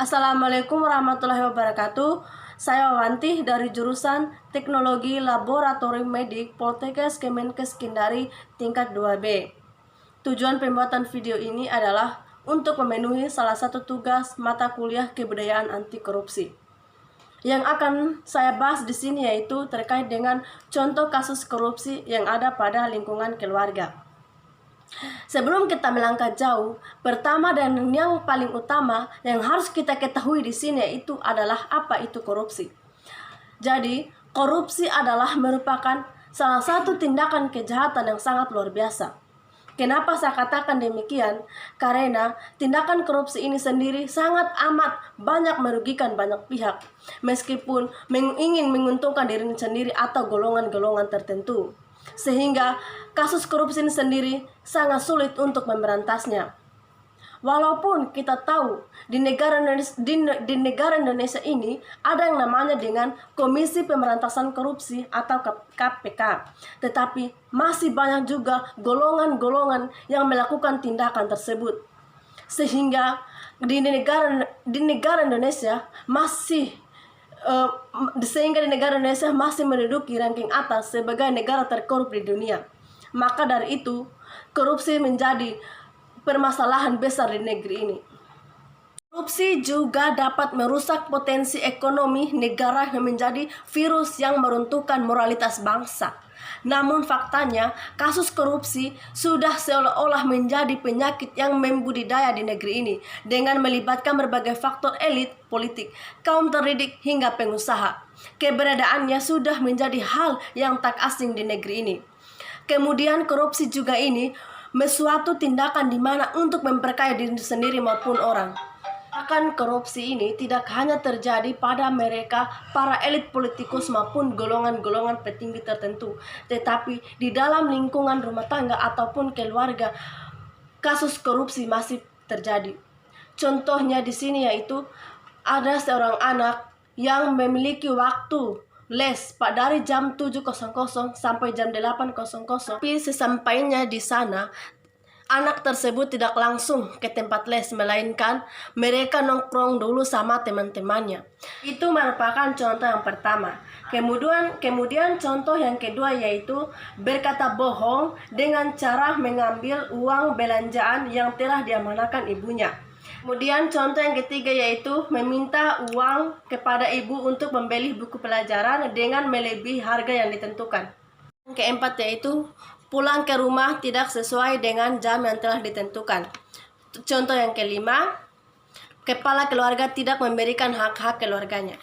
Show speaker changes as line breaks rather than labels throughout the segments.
Assalamualaikum warahmatullahi wabarakatuh. Saya Wanti dari jurusan Teknologi Laboratorium Medik Poltekkes Kemenkes Kendari tingkat 2B. Tujuan pembuatan video ini adalah untuk memenuhi salah satu tugas mata kuliah kebudayaan anti korupsi. Yang akan saya bahas di sini yaitu terkait dengan contoh kasus korupsi yang ada pada lingkungan keluarga. Sebelum kita melangkah jauh, pertama dan yang paling utama yang harus kita ketahui di sini yaitu adalah apa itu korupsi. Jadi, korupsi adalah merupakan salah satu tindakan kejahatan yang sangat luar biasa. Kenapa saya katakan demikian? Karena tindakan korupsi ini sendiri sangat amat banyak merugikan banyak pihak, meskipun ingin menguntungkan diri sendiri atau golongan-golongan tertentu. Sehingga kasus korupsi ini sendiri sangat sulit untuk memberantasnya. Walaupun kita tahu di negara Indonesia ini ada yang namanya dengan Komisi Pemberantasan Korupsi atau KPK, tetapi masih banyak juga golongan-golongan yang melakukan tindakan tersebut. Sehingga di negara Indonesia masih menduduki ranking atas sebagai negara terkorup di dunia. Maka dari itu, korupsi menjadi permasalahan besar di negeri ini. Korupsi juga dapat merusak potensi ekonomi negara yang menjadi virus yang meruntuhkan moralitas bangsa. Namun faktanya, kasus korupsi sudah seolah-olah menjadi penyakit yang membudidaya di negeri ini dengan melibatkan berbagai faktor elit, politik, kaum terdidik, hingga pengusaha. Keberadaannya sudah menjadi hal yang tak asing di negeri ini. Kemudian korupsi juga ini suatu tindakan di mana untuk memperkaya diri sendiri maupun orang. Akan korupsi ini tidak hanya terjadi pada mereka, para elit politikus maupun golongan-golongan petinggi tertentu, tetapi di dalam lingkungan rumah tangga ataupun keluarga, kasus korupsi masih terjadi. Contohnya di sini yaitu ada seorang anak yang memiliki waktu les dari jam 7.00 sampai jam 8.00. Tapi sesampainya di sana, anak tersebut tidak langsung ke tempat les, melainkan mereka nongkrong dulu sama teman-temannya. Itu merupakan contoh yang pertama. Kemudian contoh yang kedua yaitu berkata bohong dengan cara mengambil uang belanjaan yang telah diamanahkan ibunya. Kemudian contoh yang ketiga yaitu meminta uang kepada ibu untuk membeli buku pelajaran dengan melebihi harga yang ditentukan. Yang keempat yaitu pulang ke rumah tidak sesuai dengan jam yang telah ditentukan. Contoh yang kelima, kepala keluarga tidak memberikan hak-hak keluarganya.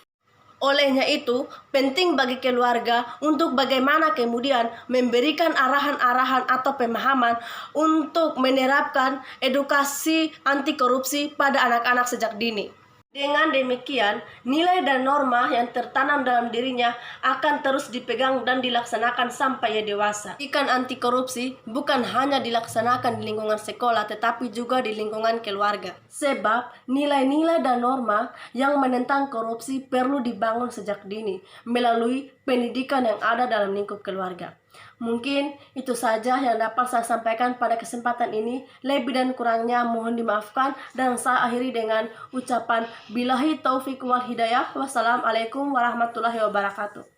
Olehnya itu, penting bagi keluarga untuk bagaimana kemudian memberikan arahan-arahan atau pemahaman untuk menerapkan edukasi anti korupsi pada anak-anak sejak dini. Dengan demikian, nilai dan norma yang tertanam dalam dirinya akan terus dipegang dan dilaksanakan sampai ia dewasa. Ikan anti korupsi bukan hanya dilaksanakan di lingkungan sekolah, tetapi juga di lingkungan keluarga. Sebab nilai-nilai dan norma yang menentang korupsi perlu dibangun sejak dini melalui pendidikan yang ada dalam lingkup keluarga. Mungkin itu saja yang dapat saya sampaikan pada kesempatan ini. Lebih dan kurangnya mohon dimaafkan, dan saya akhiri dengan ucapan billahi taufiq wal hidayah. Wassalamualaikum warahmatullahi wabarakatuh.